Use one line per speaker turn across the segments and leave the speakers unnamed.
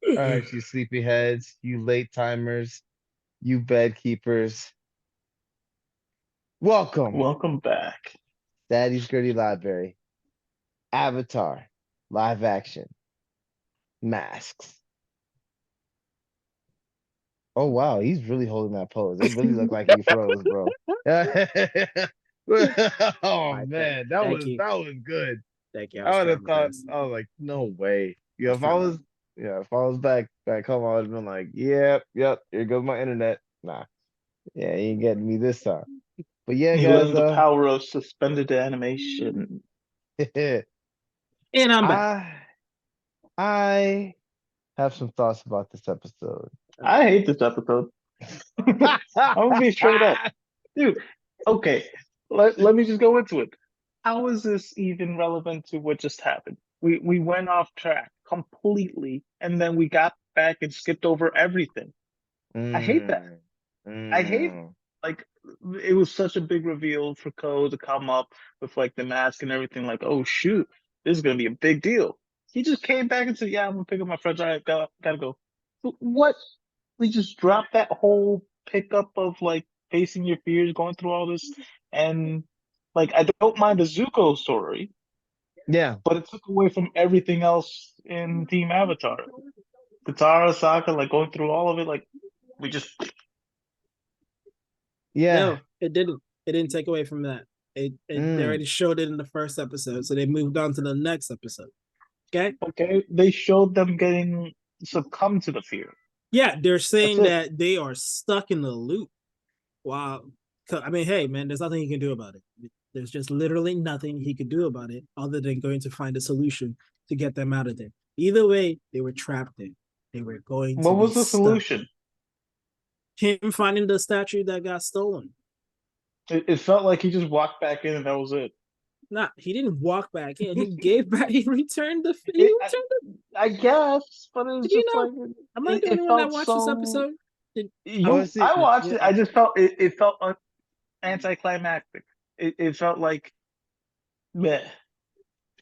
All right, you sleepyheads, you late timers, you bed keepers. Welcome,
Welcome back.
Daddy's Gertie Library, Avatar, live action, masks. Oh wow, he's really holding that pose. It really looked like he froze, bro. Oh
I
man, that
thank
was
you.
that was good.
Thank you. I was
I would have
trying my
thought
best.
I was like, no way.
I was trying my
If I was back home, I would have been like, yep, here goes my internet. Nah, yeah, you ain't getting me this time. But yeah,
He
guys,
learned the power of suspended animation.
And I'm back.
I I have some thoughts about this episode.
I hate this episode. I'm gonna be straight up. Dude, okay. Let me just go into it. How is this even relevant to what just happened? We went off track completely and then we got back and skipped over everything. I hate that.
Mm,
I hate
mm.
like it was such a big reveal for Cole to come up with like the mask and everything, like, oh shoot, this is gonna be a big deal. He just came back and said, yeah, I'm gonna pick up my friends. All right, gotta go. What? We just dropped that whole pickup of like facing your fears, going through all this, and like I don't mind the Zuko story,
Yeah,
but it took away from everything else in Team Avatar. Katara, Sokka, like going through all of it, like we just
yeah.
No, it didn't. It didn't take away from that. They
Mm.
already showed it in the first episode, so they moved on to the next episode. Okay.
okay. They showed them getting succumb to the fear.
Yeah, they're
That's
saying
it.
that they are stuck in the loop. Wow. I mean, hey, man, there's nothing he can do about it. There's just literally nothing he could do about it other than going to find a solution to get them out of there. Either way, they were trapped in. They were going to
What
be
was the
stuck.
solution?
Him finding the statue that got stolen.
It felt like he just walked back in and that was it.
Nah, he didn't walk back in. He gave back. He returned the. He
It
returned the.
I guess, but it was
Did you
just
know?
like
Am I the only
it
one that
felt
watched this
so.
episode? Did,
Oh,
You,
see,
I watched
yeah.
it. I just felt it felt anticlimactic. It felt like meh.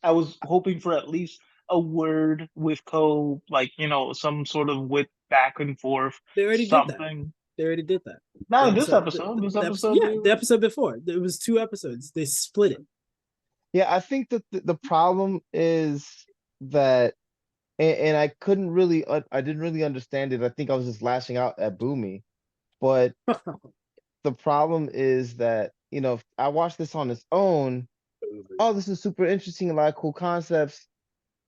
I was hoping for at least a word with Ko, like some sort of wit back and forth,
They already did that.
something.
They already did that.
Not
The
in this
episode,
episode. This episode,
yeah,
they
the
were.
episode before. It was two episodes. They split it.
yeah. I think that the problem is that, and I couldn't really, I didn't really understand it. I think I was just lashing out at Boomy, but the problem is that if I watched this on its own, oh, this is super interesting, a lot of cool concepts.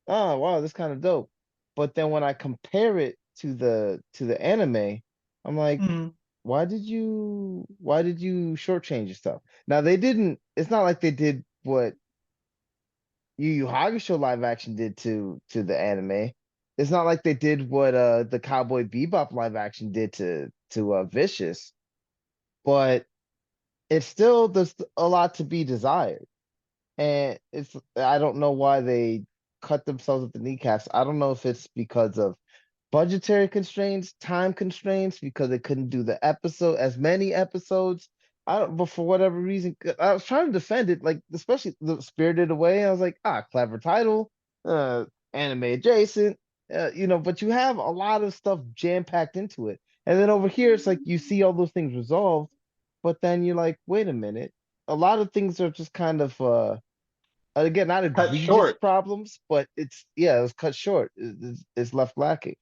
Oh, wow, this kind of dope. But then when I compare it to the anime, I'm like,
Mhm.
why did you shortchange yourself? Now they didn't. It's not like they did what Yu Yu Hakusho live action did to the anime. It's not like they did what the Cowboy Bebop live action did to Vicious, but it's still there's a lot to be desired. And I don't know why they cut themselves at the kneecaps. I don't know if it's because of budgetary constraints, time constraints, because they couldn't do the episode as many episodes. I don't, but for whatever reason, I was trying to defend it, like especially the Spirited Away. I was like, clever title, anime adjacent, but you have a lot of stuff jam packed into it. And then over here, it's like you see all those things resolved, but then you're like, wait a minute, a lot of things are just kind of again, not
Cut
egregious
short.
problems, but it was cut short. It's left lacking.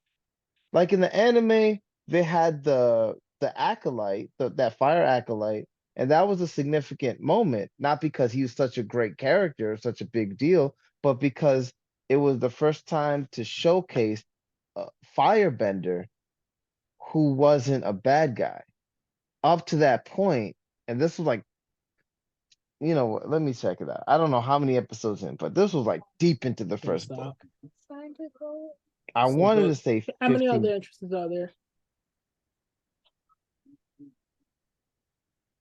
Like in the anime, they had the acolyte, that fire acolyte, and that was a significant moment, not because he was such a great character, such a big deal, but because it was the first time to showcase a firebender who wasn't a bad guy. Up to that point, and this was like, let me check it out. I don't know how many episodes in, but this was like deep into the
Can you
first book.
stop?
I
So
wanted
go.
to say
How many
15.
other entrances are there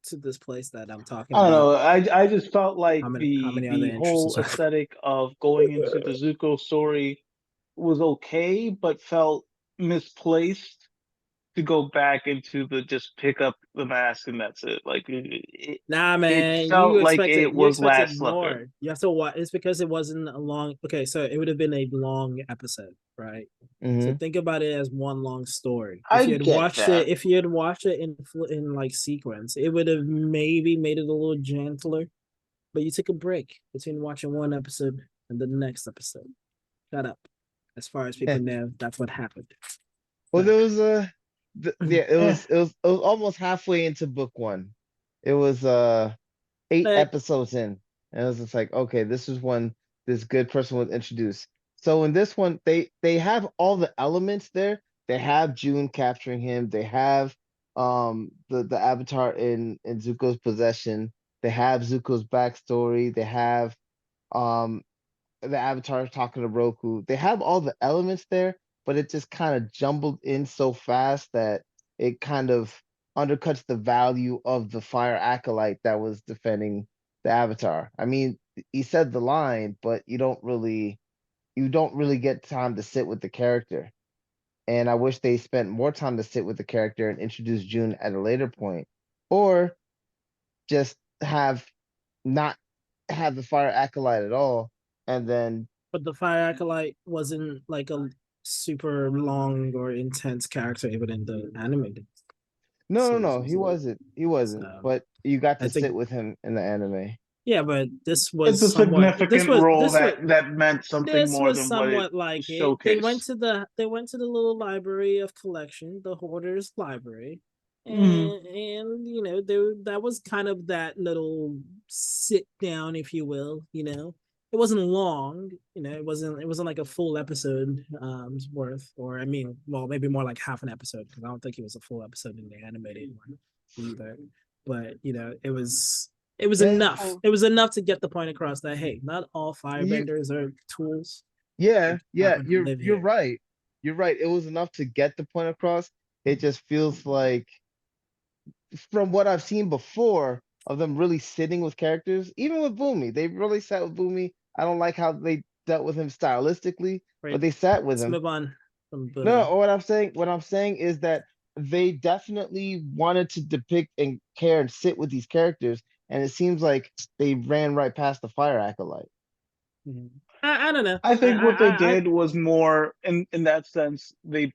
to this place that I'm talking
I don't
about?
know. I just felt like
How
the
many other
the
entrances
whole
are
aesthetic of going into the Zuko story was okay, but felt misplaced to go back into the just pick up the mask and that's it. Like
Nah,
it
man,
felt like it
you
was
expected
lackluster.
more. You have to watch. It's because it wasn't a long. Okay, so it would have been a long episode, right?
Hmm.
So think about it as one long story.
I
If you had
get
watched
that.
it, if you had watched it in like sequence, it would have maybe made it a little gentler. But you took a break between watching one episode and the next episode. Shut up. As far as people know, that's what happened.
Well,
So,
there was a, yeah,
Eh,
it was almost halfway into book one. It was 8
but
episodes in, and it was just like, okay, this is when this good person was introduced. So in this one, they have all the elements there. They have June capturing him. They have the Avatar in Zuko's possession. They have Zuko's backstory. They have um the Avatar talking to Roku. They have all the elements there, but it just kind of jumbled in so fast that it kind of undercuts the value of the fire acolyte that was defending the Avatar. I mean, he said the line, but you don't really get time to sit with the character. And I wish they spent more time to sit with the character and introduce June at a later point, or just have not have the fire acolyte at all, and then
the Fire Acolyte wasn't like a super long or intense character even in the animated series.
no, he wasn't. He wasn't.
So
But you got
I
to
think
sit with him in the anime.
yeah, but this
it's
was
a
somewhat
significant role
this was
that meant something
this
more
was
than what it
somewhat like it.
showcased.
They went to the little library of collection, the Hoarders Library,
Mhm.
and you know that was kind of that little sit down, if you will. You know, it wasn't long. You know, it wasn't like a full episode worth, or I mean, well, maybe more like half an episode because I don't think it was a full episode in the animated one either. But you know, it was
Yeah,
enough. It was enough to get the point across that hey, not all
you,
firebenders are tools.
yeah,
They happen to live
you're
here.
right. You're right. It was enough to get the point across. It just feels like, from what I've seen before of them really sitting with characters, even with Boomy, they really sat with Boomy. I don't like how they dealt with him stylistically, but
Right.
they sat with
Let's
him.
move on from
No,
Boomy.
what I'm saying is that they definitely wanted to depict and care and sit with these characters, and it seems like they ran right past the fire acolyte.
Mhm. I don't know.
I think what they did was more in that sense, they
Yeah,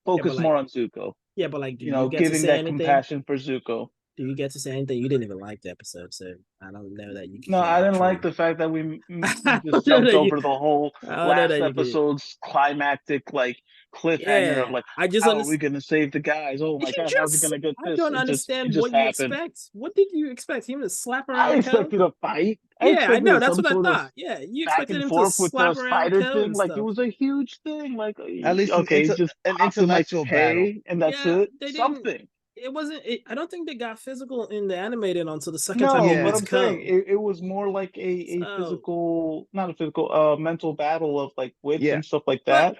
but
focused
like
more on Zuko,
do you get to
giving
say
that
anything?
compassion for Zuko.
Do you get to say anything? You didn't even like the episode, so I don't know that you
No,
can
I didn't like
actually.
the fact that we
I
just
don't know
jumped
that you.
over the whole
I don't know
last
that you can.
episode's climactic like cliffhanger of
Yeah,
like,
I just
how are we
understand.
gonna save the guys? Oh my
You
god, how's he
just.
gonna get
I
this?
don't
It
understand
just
what you
happened.
expect. What did you expect? Him to slap
I
around Co?
expected a fight. I
Yeah, I know.
expected
That's
some
what I
sort of
thought. Yeah, you
back
expected
and
him to
forth with the
slap around
spider
Co
thing.
and
Like it
stuff.
was a huge thing. Like
At least
okay, just
an
popped him like
intellectual battle.
hey, and that's
Yeah,
it.
they didn't.
Something.
It wasn't. I don't think they got physical in the animated until the second time he
No, but
Yeah,
meets
I'm saying
Co.
it was more like a
So,
physical, not a physical, mental battle of like wits
yeah,
and stuff like
but
that.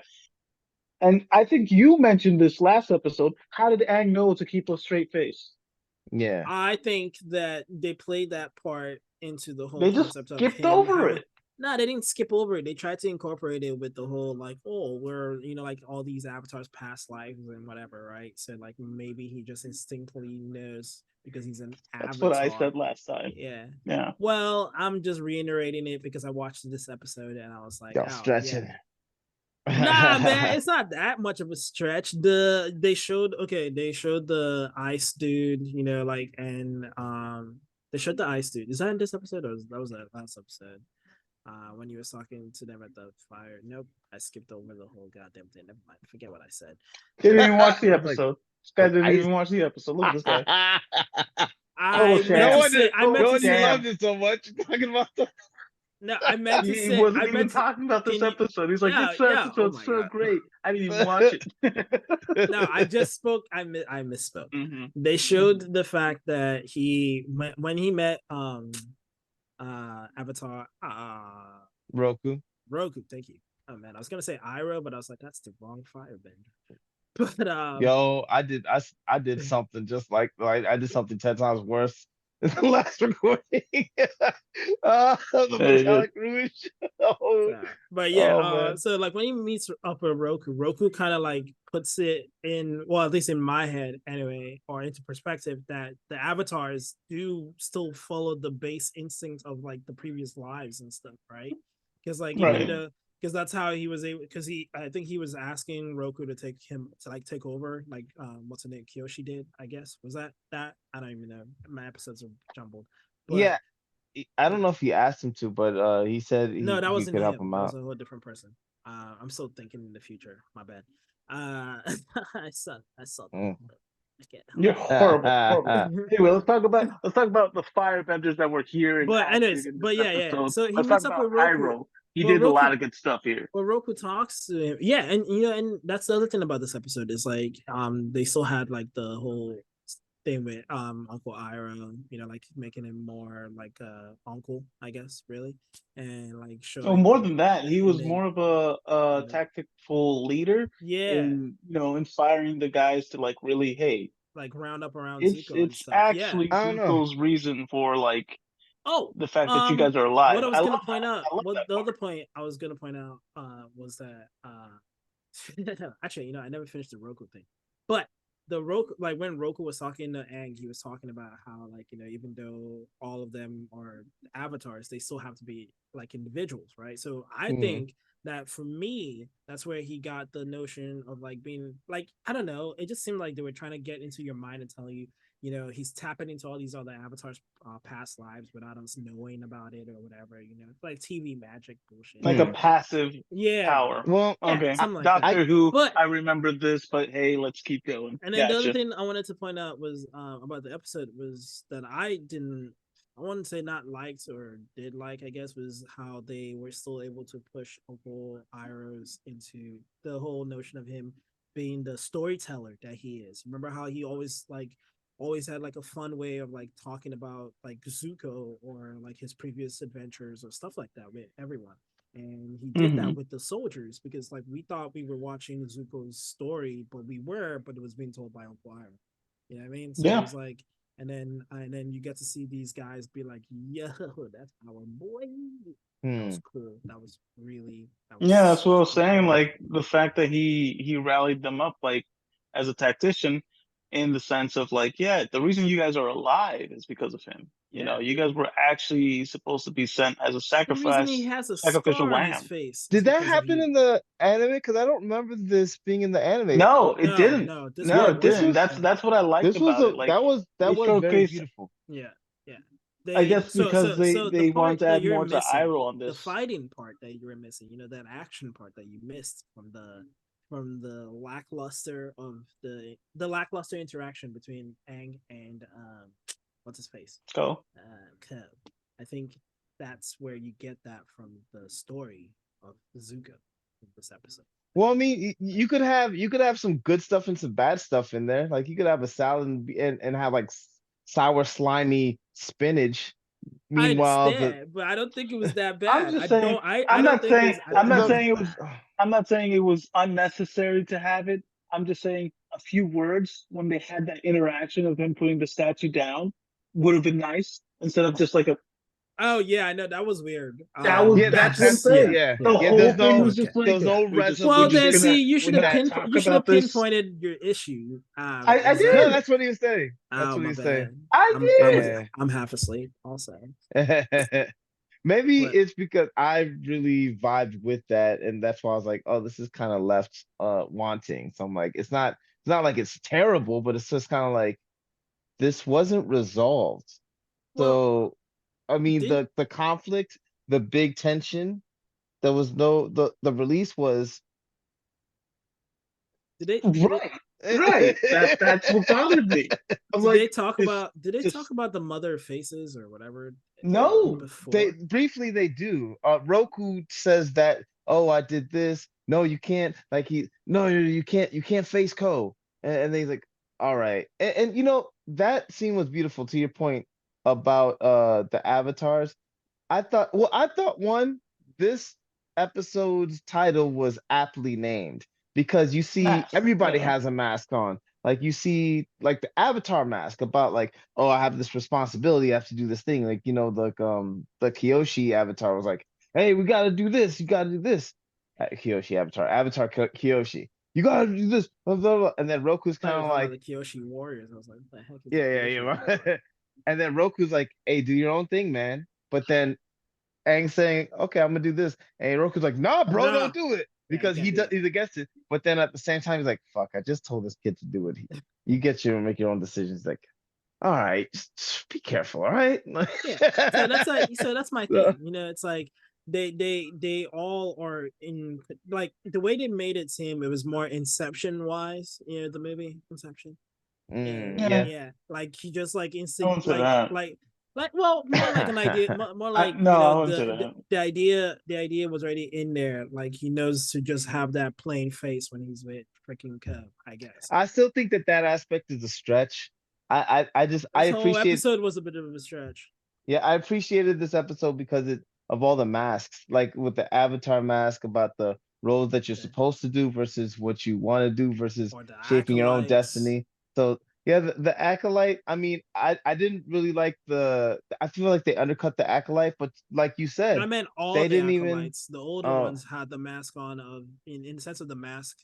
And I think you mentioned this last episode. How did Aang know to keep a straight face?
yeah.
I think that they played that part into the whole
They just
concept of
skipped
him
over
having.
it.
No, they didn't skip over it. They tried to incorporate it with the whole like, oh, we're like all these avatars' past lives and whatever, right? So like maybe he just instinctively knows because he's an
That's what I
avatar.
said last time.
Yeah.
Yeah.
Well, I'm just reiterating it because I watched this episode and I was like,
Y'all
oh yeah.
stretching.
Nah, man, it's not that much of a stretch. They showed the ice dude, like and they showed the ice dude. Is that in this episode or that was that last episode? When you was talking to them at the fire. Nope, I skipped over the whole goddamn thing. Never mind. Forget what I said.
Didn't even watch the
Like,
episode. This guy didn't
ice.
even watch the episode. Look at this guy.
I
Total
meant
No
to
sham.
say.
wonder,
I meant
no
to
wonder you
say.
Damn.
loved it so much. You're talking about the
No, I meant to
He
say.
wasn't
I
even
meant to.
talking about this
Can you?
episode. He's like,
Yeah,
this
yeah. Oh
episode's
my
so
god.
great. I didn't even watch it.
No, I just spoke. I misspoke.
Mm-hmm.
They showed the fact that when he met Avatar
Roku.
Roku. Thank you. Oh man, I was gonna say Iroh, but I was like, that's the wrong firebender. But
Yo, I did something just like I did something 10 times worse in the last recording. The
Very good.
metallic rouge. Oh,
but yeah,
oh man.
so like when he meets up with Roku kind of like puts it in, well, at least in my head anyway, or into perspective that the avatars do still follow the base instincts of like the previous lives and stuff, right? Because like
Right.
because that's how he was able. Because I think he was asking Roku to take over, like what's her name, Kyoshi did. I guess was that. I don't even know. My episodes are jumbled. But
Yeah, I don't know if he asked him to, but he said
no, that
he
wasn't
could help
him.
him
That was
out.
a whole different person. I'm still thinking in the future. My bad. I suck.
Mm.
I can't
You're
help
horrible, horrible.
it.
Anyway, let's talk about the firebenders that were here and
But
acting
anyways,
in this
but yeah.
episode.
So he
Let's talk
meets up
about
with Roku.
Iroh. He
Well,
did a lot
Roku,
of good stuff here.
well, Roku talks to him. Yeah, and and that's the other thing about this episode is like they still had like the whole thing with Uncle Ira, like making him more like uncle, I guess, really. And like
Oh,
showing
more than that, he
and
was
then
more of a
you know,
tactful leader
yeah,
in inspiring the guys to like really, hey,
like round up around
it's
Zuko and
it's
stuff. Yeah.
actually
I don't know.
Zuko's reason for like
Oh,
the fact that you guys are alive.
what I was
I
gonna
love
point
that.
out,
I love
what
that
the
part.
other point I was gonna point out was that actually, I never finished the Roku thing, but the Roku, like when Roku was talking to Aang, he was talking about how like even though all of them are avatars, they still have to be like individuals, right? So I
Mhm.
think that for me, that's where he got the notion of like being like I don't know. It just seemed like they were trying to get into your mind and tell you, he's tapping into all these other avatars' past lives without us knowing about it or whatever. It's like TV magic bullshit.
Like a
Hmm.
passive
Yeah,
power.
Well,
yeah,
Okay,
something like that.
I
Doctor Who.
But
I remember this, but hey, let's keep going.
and then the other
Gotcha.
thing I wanted to point out was about the episode was that I wouldn't say not liked or did like, I guess, was how they were still able to push Uncle Iroh's into the whole notion of him being the storyteller that he is. Remember how he always had like a fun way of like talking about like Zuko or like his previous adventures or stuff like that with everyone. And he did
Hmm.
that with the soldiers because like we thought we were watching Zuko's story, but it was being told by Uncle Iroh. You know what I mean? So it
Yeah.
was like, and then you get to see these guys be like, "Yo, that's our boy." That
hmm.
was cool. That
Yeah, that's
was
what I was
super
saying.
cool.
Like the fact that he rallied them up, like as a tactician, in the sense of like, yeah, the reason you guys are alive is because of him.
Yeah.
You guys were actually supposed to be sent as a
The reason he
sacrifice,
has a
sacrificial
scar on his
lamb.
face is
Did that
because of
happen
you.
in the anime? Because I don't remember this being in the anime.
No, it
No,
didn't.
no, this
No,
one
Yeah,
it
this
wasn't.
didn't.
was
That's what I liked
this was
about
a
it. Like
that
they
was very
showcase.
beautiful.
Yeah, yeah.
I
They
guess because they
so the
they
part
wanted to
that
add
you're
more to
missing,
Iroh on
the
this.
fighting part that you were missing, that action part that you missed from the lackluster of the lackluster interaction between Aang and what's his face?
So
Cub. I think that's where you get that from the story of Zuko in this episode.
Well, I mean, you could have some good stuff and some bad stuff in there. Like you could have a salad and have like sour, slimy spinach.
I
Meanwhile,
understand, but I don't think it was that
I'm
bad.
just saying.
I
I'm
don't
not
think
saying.
it's I
I'm
don't
not
think
the
saying
it's
it was.
bad.
I'm not saying it was unnecessary to have it. I'm just saying a few words when they had that interaction of him putting the statue down would have been nice instead of just like a.
Oh yeah, I know that was weird.
That was
yeah,
that's what I'm
that's
Yeah,
saying.
yeah,
The
yeah.
yeah.
whole thing was
Okay.
just like,
There's no
Well,
we're just
then
resolution
gonna
see,
we're gonna talk
you should have
about this.
pinpointed your issue.
I
Exactly.
No,
did.
that's what he was saying. That's
Oh
what
my
he's saying.
bad.
I did.
Yeah.
I'm half asleep. Also,
Maybe
but
it's because I really vibed with that, and that's why I was like, oh, this is kind of left wanting. So I'm like, it's not like it's terrible, but it's just kind of like this wasn't resolved.
well,
So I mean
did
the conflict, the big tension, there was no the release was
did they did it
Right. Right. That's what bothered me. I'm like, it's
did they talk
just
about the mother faces or whatever
no.
they
before?
briefly they do. Roku says that, oh, I did this. No, you can't. Like no, you can't face Ko. And they's like, all right. And that scene was beautiful. To your point about the avatars, I thought one, this episode's title was aptly named because you see
Mask.
everybody
Yeah.
has a mask on. Like you see like the Avatar mask about like, oh, I have this responsibility, I have to do this thing. Like, the Kyoshi Avatar was like, hey, we gotta do this, you gotta do this. Kyoshi Avatar, Kyoshi. You gotta do this, blah, blah, blah. And then Roku's
I thought
kind
you were
of
talking about
like,
the Kyoshi Warriors. I was like, what the heck is the
yeah,
Kyoshi
yeah,
Warriors?
yeah. And then Roku's like, hey, do your own thing, man. But then Aang saying, "Okay, I'm gonna do this," and Roku's like, "Nah, bro,
Nah.
don't do it,"
Yeah,
because
can't do that.
he's against it. But then at the same time, he's like, "Fuck, I just told this kid to do it. You get you and make your own decisions." Like, all right, just be careful, all right?
Yeah. So that's my
So-
thing. You know, it's like they all are in like the way they made it seem it was more Inception wise, you know, the movie Inception.
Yeah.
yeah.
Like he just like
I
instant
wouldn't say that.
like well more like an idea more like
No,
you
I
know
wouldn't say that.
the idea was already in there, like he knows to just have that plain face when he's with freaking Cub, I guess.
I still think that aspect is a stretch. I
This whole
appreciate
episode was a bit of a stretch.
Yeah, I appreciated this episode because of all the masks, like with the Avatar mask about the roles that you're
Yeah.
supposed to do versus what you want to do versus
Or the
shaping your own
acolytes.
destiny. So yeah, the acolyte. I mean, I didn't really like I feel like they undercut the acolyte, but like you said,
I meant all
they
the
didn't even.
acolytes. The older
Oh,
ones had the mask on of in the sense of the mask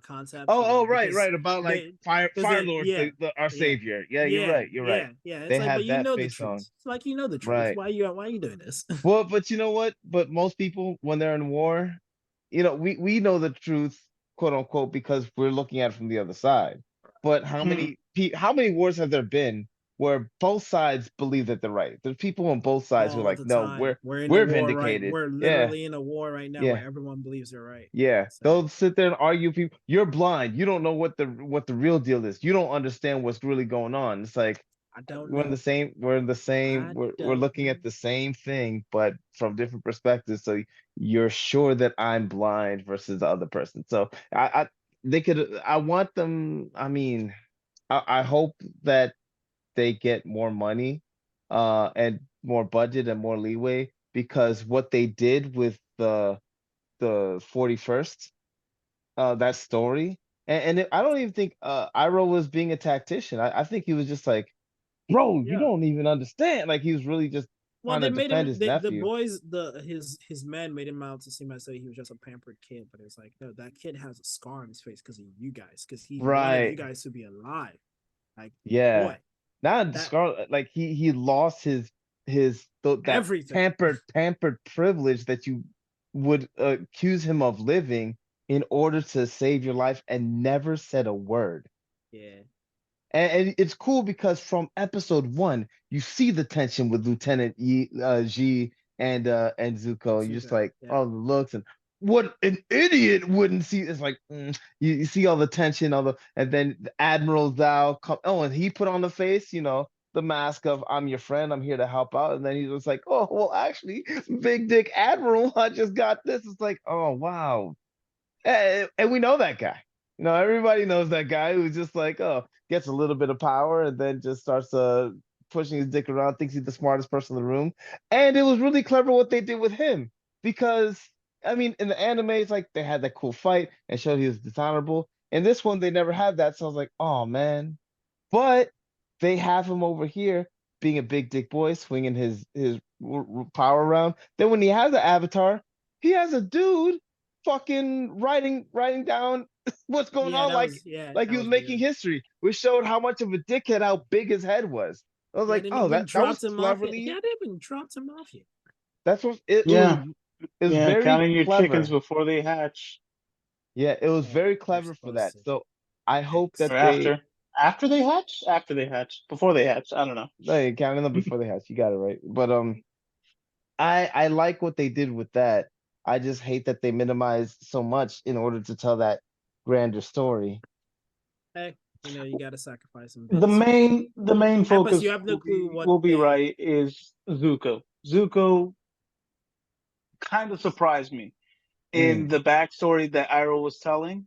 concept.
right,
because
about like
they
Fire
they
Lord,
yeah
our
yeah
savior. Yeah, you're right. You're right.
yeah. It's
They
like, but
had
you
that
know the
face
truth.
on.
It's like you know the truth.
Right.
Why you doing this?
Well, but you know what? But most people, when they're in war, we know the truth, quote unquote, because we're looking at it from the other side. But how many wars have there been where both sides believe that they're right? There's people on both sides who are
All
like,
the
no,
time. We're in a
we're
war, right?
vindicated.
We're
Yeah,
literally in a war right now
yeah,
where everyone believes they're right.
yeah.
So,
They'll sit there and argue. People, you're blind. You don't know what the real deal is. You don't understand what's really going on. It's like
I don't
we're in the
know.
same we're
Don't
looking
know.
at the same thing but from different perspectives, so you're sure that I'm blind versus the other person. So I they could I want them, I mean, I hope that they get more money and more budget and more leeway, because what they did with the 41st, that story, I don't even think Iroh was being a tactician. I think he was just like, bro, you
Yeah.
don't even understand. Like he was really just
Well,
trying
they
to
made
defend
him.
his
The
nephew.
boys, his men made him out to seem as though he was just a pampered kid. But it was like, no, that kid has a scar on his face because of you guys. Because he wanted you
Right.
guys to be alive. Like,
Yeah.
boy,
Not
that
Scarlet, like he lost that
everything.
pampered privilege that you would accuse him of living in order to save your life, and never said a word.
Yeah.
And it's cool because from episode 1, you see the tension with Lieutenant G and Zuko. You're just
Zuko,
like,
yeah.
oh, the looks, and what an idiot wouldn't see. It's like you see all the tension, and then the Admiral Zhao come. Oh, and he put on the face, the mask of I'm your friend, I'm here to help out. And then he was like, oh, well, actually, Big Dick Admiral, I just got this. It's like, oh wow, and we know that guy. Everybody knows that guy who's just like, oh, gets a little bit of power and then just starts pushing his dick around, thinks he's the smartest person in the room. And it was really clever what they did with him, because I mean, in the anime, it's like they had that cool fight and showed he was dishonorable. In this one, they never had that, so I was like, oh man. But they have him over here being a big dick boy, swinging his power around. Then when he has an avatar, he has a dude fucking writing down what's going
Yeah,
on, like
that
he was
was
making
weird.
history, which showed how much of a dickhead, how big his head was. I was
He
like,
hadn't
oh,
even
that was
dropped him off yet. He
cleverly.
hadn't even dropped him off yet.
That's what
Yeah.
it was
Yeah,
very
counting your chickens
clever.
before they hatch.
Yeah, it was
Yeah,
very
you're
clever for
supposed
that.
to.
So I hope
Thanks.
that
Or
they
after. After they hatch? After they hatch. Before they hatch. I don't know.
no, you counting them before they hatch. You got it right. But I like what they did with that. I just hate that they minimized so much in order to tell that grander story.
Hey, you got to sacrifice some
The
bits.
main
And plus,
focus
you have no clue what
will be
they.
right is Zuko. Zuko kind of surprised me in the backstory that Iroh was telling.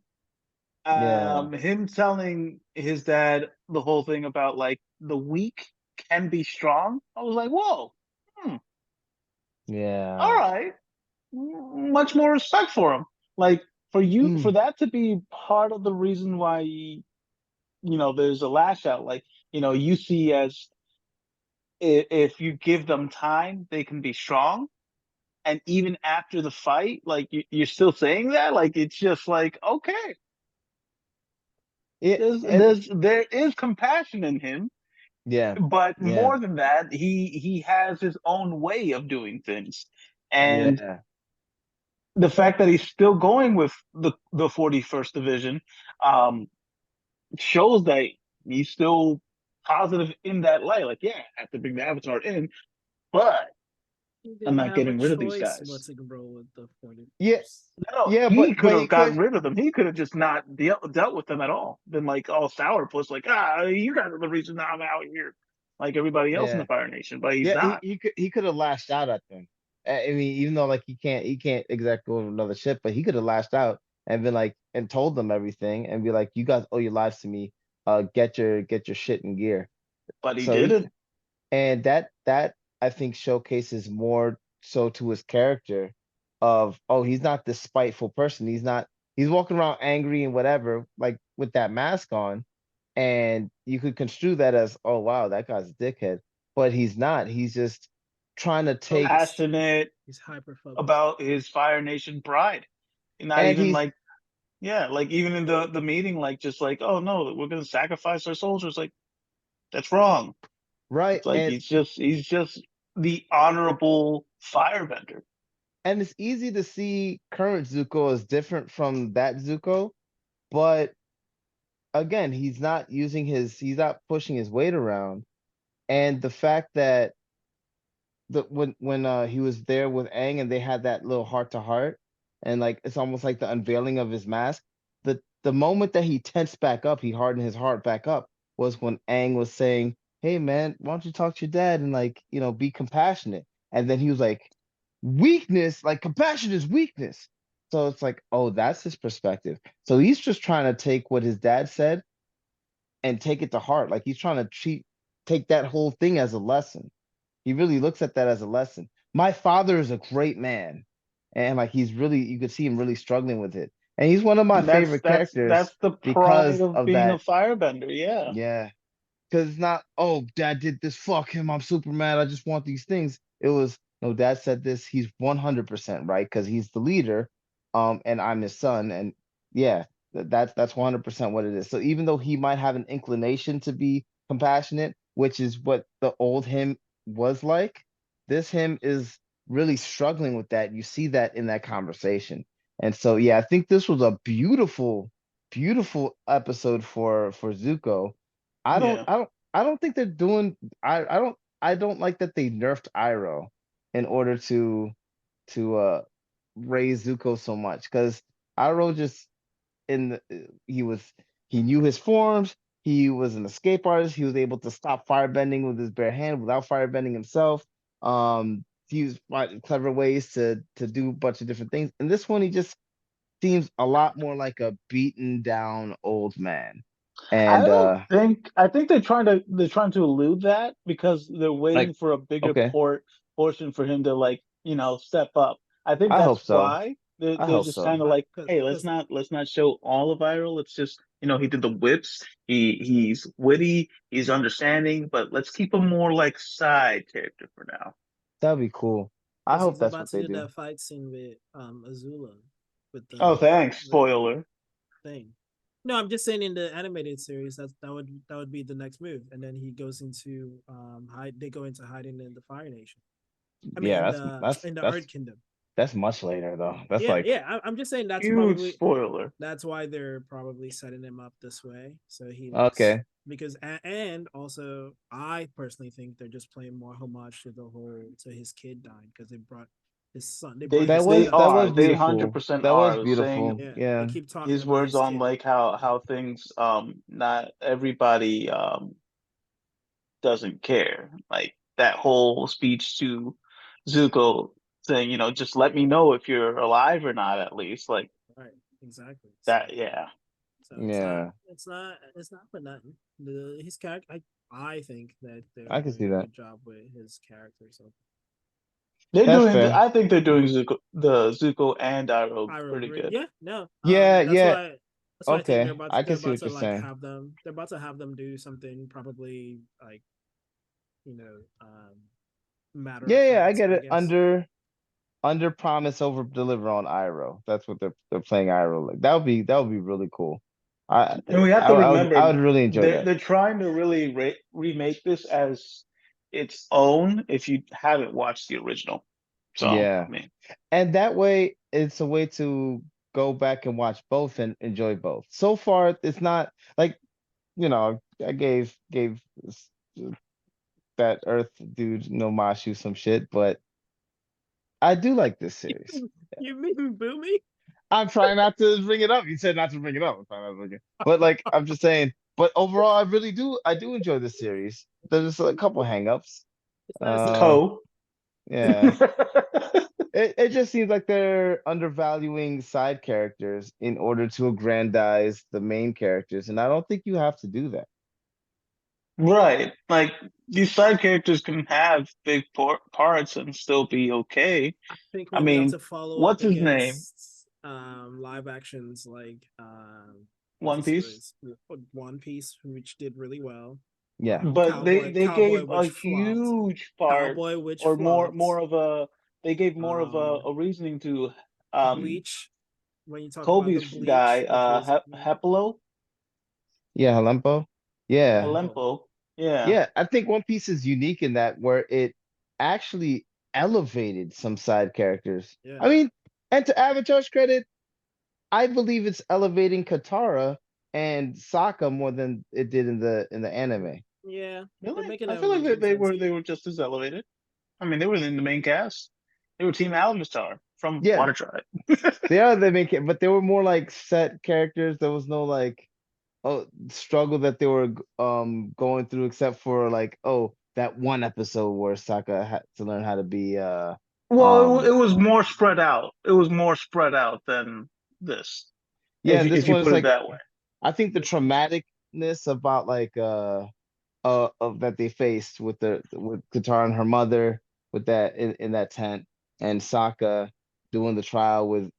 Yeah,
Him telling his dad the whole thing about like the weak can be strong. I was like, whoa, all
yeah.
right, much more respect for him. Like for
Mm,
that to be part of the reason why there's a lash out. Like you see as if you give them time, they can be strong. And even after the fight, like you're still saying that, like it's just like okay,
it
there is compassion in him.
Yeah,
But
yeah,
more than that, he has his own way of doing things. And
yeah.
the fact that he's still going with the 41st Division um, shows that he's still positive in that light. Like, yeah, I have to bring the Avatar in, but
He
I'm
didn't
not
have a
getting rid of these
choice but
guys.
to roll with the
Yeah,
41st.
No,
yeah,
he could
but
have
he could.
gotten rid of them. He could have just not dealt with them at all. Been like all sourpuss, like, you guys are the reason I'm out here, like everybody else in the
Yeah,
Fire Nation. But he's
yeah.
not.
He could have lashed out at them. I mean, even though like he can't exactly go to another ship, but he could have lashed out and been like and told them everything and be like, "You guys owe your lives to me. Get your shit in gear."
But he
So he
didn't.
and that I think showcases more so to his character of, oh, he's not this spiteful person. He's walking around angry and whatever, like with that mask on, and you could construe that as, oh wow, that guy's a dickhead. But he's not. He's just trying to take,
Focused.
Passionate
He's hyper focused.
about his Fire Nation pride. And not
and
even
he's
like, yeah, like even in the meeting, like just like, oh no, we're gonna sacrifice our soldiers. Like that's wrong.
right.
It's like he's just the honorable firebender.
And it's easy to see current Zuko as different from that Zuko, but again, he's not pushing his weight around. And the fact that when he was there with Aang and they had that little heart to heart, and like it's almost like the unveiling of his mask. The moment that he tensed back up, he hardened his heart back up, was when Aang was saying, "Hey man, why don't you talk to your dad and like, be compassionate?" And then he was like, "Weakness, like compassion is weakness." So it's like, oh, that's his perspective. So he's just trying to take what his dad said and take it to heart. Like he's trying to take that whole thing as a lesson. He really looks at that as a lesson. My father is a great man. And like you could see him really struggling with it. And he's one of my
And that's
favorite
that's
characters
that's the pride
because
of
of
being a
that.
firebender. Yeah.
Yeah. Because it's not, oh, dad did this, fuck him, I'm super mad, I just want these things. It was, no, dad said this, he's 100% right because he's the leader, and I'm his son, and yeah, that's 100% what it is. So even though he might have an inclination to be compassionate, which is what the old him was like, this him is really struggling with that. You see that in that conversation. And so yeah, I think this was a beautiful, beautiful episode for Zuko.
Yeah.
I don't think they're doing. I don't like that they nerfed Iroh in order to raise Zuko so much because Iroh just in the, he knew his forms. He was an escape artist. He was able to stop firebending with his bare hand without firebending himself. He used clever ways to do a bunch of different things. And this one, he just seems a lot more like a beaten down old man.
I
And
don't think I think they're trying to elude that because they're
like,
waiting for a bigger
okay,
portion for him to like, step up. I think
I hope
that's
so.
why they're,
I
they're
hope
just
so.
kind of like, hey, let's
Because
not show all of Iroh. Let's just, he did the whips. He's witty, he's understanding, but let's keep him more like side character for now.
That'd be cool. I hope
he's
that's
about
what
to
they
do
do.
that fight scene with Azula with
Oh, thanks,
the
spoiler.
thing. No, I'm just saying in the animated series that would be the next move, and then he goes into hide. They go into hiding in the Fire Nation. I mean,
Yeah,
in
that's
the
that's
in the
that's
Earth Kingdom.
that's much later though. That's
Yeah,
like,
yeah. I'm just saying
Huge spoiler.
that's why they're probably setting him up this way. So he looks
okay.
because and also I personally think they're just playing more homage to the whole to his kid dying because they brought his son. They brought
They
his
they
kid up
That
to
are
was
us.
they hundred
beautiful.
percent
That was
are saying
beautiful.
Yeah, they
Yeah.
keep talking
his
about
words
his
on
kid.
like how things not everybody doesn't care. Like that whole speech to Zuko saying, just let me know if you're alive or not at least. Like
Right, exactly. So
that, yeah.
so
Yeah.
it's not for nothing. His character, I think that they're
I can
doing
see
a
that.
good job with his character. So
That's fair.
I think they're doing Zuko and Iroh
Iroh
pretty
great.
good.
Yeah, no.
Yeah,
That's
yeah.
why I think
Okay. I
they're
can see
about
what
to
you're
like
saying.
have them they're about to have them do something probably like, you know, matter of
Yeah, yeah, I
fact,
get
I
it.
guess.
Under promise, over deliver on Iroh. That's what they're playing Iroh like. That would be really cool. I
And we have to remember
I would really enjoy
they're
that.
they're trying to really remake this as its own if you haven't watched the original. So, I
Yeah.
mean,
And that way, it's a way to go back and watch both and enjoy both. So far, it's not like, I gave that Earth dude no Mashu some shit, but I do like this series.
You mean Boomy?
I'm trying not to bring it up. You said not to bring it up. I'm trying not to bring it. But like, I'm just saying. But overall, I do enjoy this series. There's a couple hangups.
It's nice to
Uh,
know.
Co.
yeah. It just seems like they're undervaluing side characters in order to aggrandize the main characters, and I don't think you have to do that.
Right. Like these side characters can have big parts and still be okay.
I think
I
when you have
mean,
to follow up
what's his name?
against live actions like what's
One
the
Piece.
series? One Piece, which did really well.
Yeah.
But they
Cowboy,
gave a
which flopped.
huge part
Cowboy, which
or more
flopped.
of a they gave more of
Um,
a reasoning to um
Bleach. When you talk about the
Kobe's
Bleach,
guy,
which was
Hepelo,
Yeah, Halempo. Yeah.
Halempo.
Halempo. Yeah.
Yeah, I think One Piece is unique in that where it actually elevated some side characters.
Yeah,
I mean, and to Avatar's credit, I believe it's elevating Katara and Sokka more than it did in the anime.
yeah. They're
Really?
making
I feel like
elevations
they were just as elevated. I mean, they were in the main cast. They were Team Alamistar from
Yeah,
Water Tribe.
they make it, but they were more like set characters. There was no like struggle that they were going through except for like that one episode where Sokka had to learn how to be
Well,
um
it was more spread out. It was more spread out than this,
yeah, and this
if you
one is
put it
like
that way.
I think the traumaticness about like of that they faced with with Katara and her mother with that in that tent and Sokka doing the trial with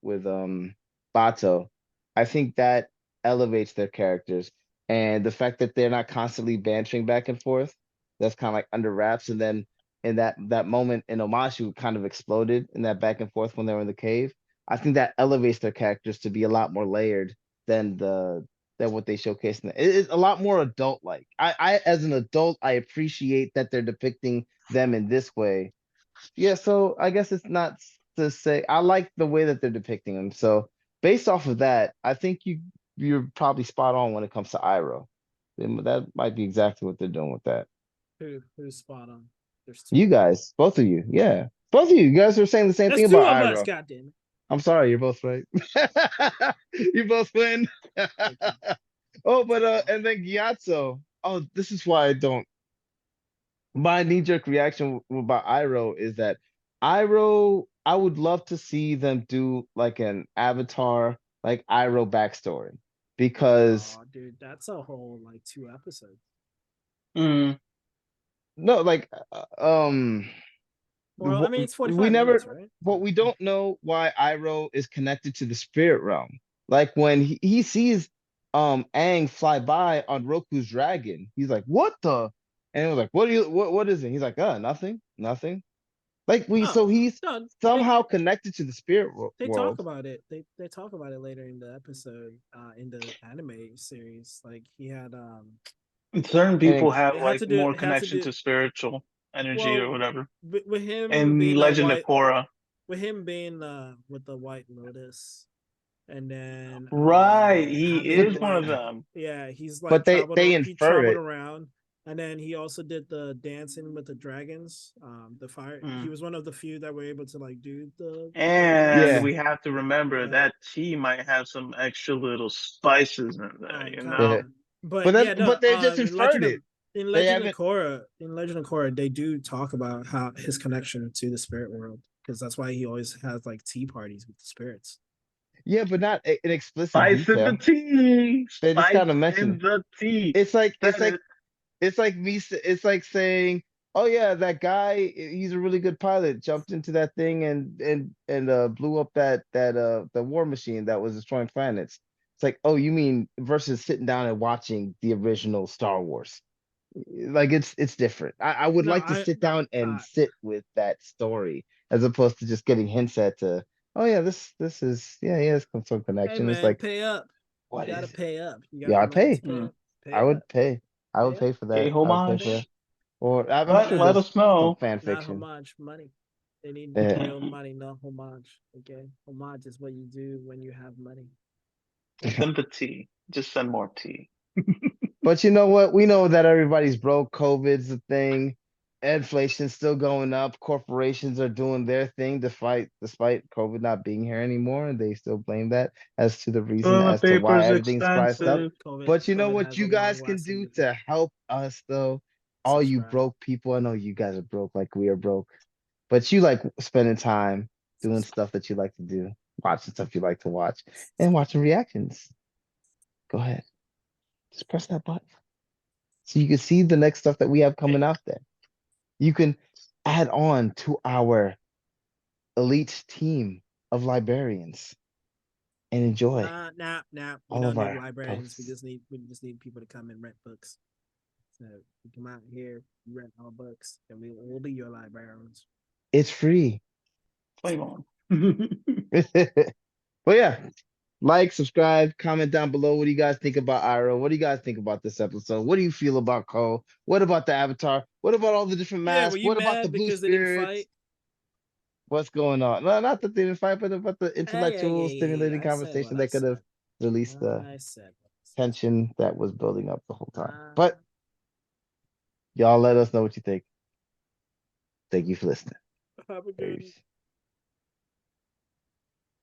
Bato. I think that elevates their characters and the fact that they're not constantly bantering back and forth. That's kind of like under wraps. And then in that moment in Omashu kind of exploded in that back and forth when they were in the cave. I think that elevates their characters to be a lot more layered than than what they showcase. It's a lot more adult like. As an adult, I appreciate that they're depicting them in this way. Yeah, so I guess it's not to say I like the way that they're depicting them. So based off of that, I think you're probably spot on when it comes to Iroh. That might be exactly what they're doing with that.
who's spot on. There's two.
You guys, both of you, yeah, both of you guys are saying the same
There's
thing
two
about
of us,
Iroh.
goddamn.
I'm sorry, you're both right. You both win. Oh, but and then Gyatso. Oh, this is why I don't. My knee-jerk reaction about Iroh is that Iroh, I would love to see them do like an Avatar, like Iroh backstory, because
Oh, dude, that's a whole like 2 episodes.
Mm.
no, like
Well, I mean, it's
we
45
never,
minutes, right?
but we don't know why Iroh is connected to the spirit realm. Like when he sees Aang fly by on Roku's dragon, he's like, "What the?" And it was like, what is it?" He's like, nothing, nothing." Like so
Oh,
he's
no,
somehow connected to the spirit
they talk
world.
about it. They talk about it later in the episode, in the anime series. Like he had
Certain
And
people have
it had
like
to do
more
it had to
connection
do
to spiritual energy or
well
whatever.
with him
In
being a
Legend of
white
Korra.
with him being with the White Lotus, and then
Right, he
having
is one
like
of them.
yeah, he's like
but they
he
infer
traveled
it.
around, and then he also did the dancing with the dragons. The fire. He
Mm.
was one of the few that were able to like do the
And
dance.
Yeah,
we have to remember
Yeah.
that tea might have some extra little spices in there,
Oh
you know?
yeah.
god. But yeah, no.
But they just inferred it. They haven't.
In Legend of Korra, they do talk about how his connection to the spirit world, because that's why he always has like tea parties with the spirits.
Yeah, but not in explicit
Spice in the
detail.
tea.
They just
Spice
kind of mention
in
it.
the tea.
It's like
Said it.
it's like saying, "Oh yeah, that guy, he's a really good pilot. Jumped into that thing and blew up the war machine that was destroying planets." It's like, "Oh, you mean versus sitting down and watching the original Star Wars?" Like it's different. I would
No,
like to sit down and
uh,
sit with that story as opposed to just getting hints at oh yeah, this is yeah, he has some
hey
connection. It's
man,
like
pay up.
What
You gotta
is it?
pay up. You got
Yeah,
the
I
money
pay.
to pay
Mm.
up. Pay
I
up.
would pay. I would
Pay
pay
up.
for
Pay
that. I would pay for that.
homage.
Or I'm
Let
sure
let
there's
us
some
know.
fan
Not
fiction.
homage, money. They need
Yeah.
real money, not homage. Okay, homage is what you do when you have money.
Send the tea. Just send more tea.
But you know what? We know that everybody's broke. COVID's a thing. Inflation's still going up. Corporations are doing their thing despite COVID not being here anymore, and they still blame that as to the reason
Toilet
as to why
paper's
everything's priced up.
expensive.
But you know
COVID
what
has a
you guys can
long-lasting
do
effect.
to help us though? All you
Subscribe.
broke people, I know you guys are broke like we are broke, but you like spending time doing stuff that you like to do, watching stuff you like to watch, and watching reactions. Go ahead. Just press that button. So you can see the next stuff that we have coming out there. You can add on to our elite team of librarians and enjoy
Nah. We
all
don't
of
need
our
librarians.
posts.
We just need people to come and rent books. So you come out here, rent our books, and we'll be your librarians.
It's free.
Play on.
But yeah, like, subscribe, comment down below. What do you guys think about Iroh? What do you guys think about this episode? What do you feel about Cole? What about the Avatar? What about all the different
Yeah, were
masks?
you
What about the
mad
blue
because they didn't
spirits?
fight?
What's going on? No, not that they didn't fight, but about the intellectual,
Yeah.
stimulating
I said what
conversation
I
that could have
said.
released the
I said what I said.
tension that was building up the whole time.
Uh,
But y'all let us know what you think. Thank you for listening.
have a good
Peace.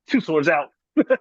Two swords out.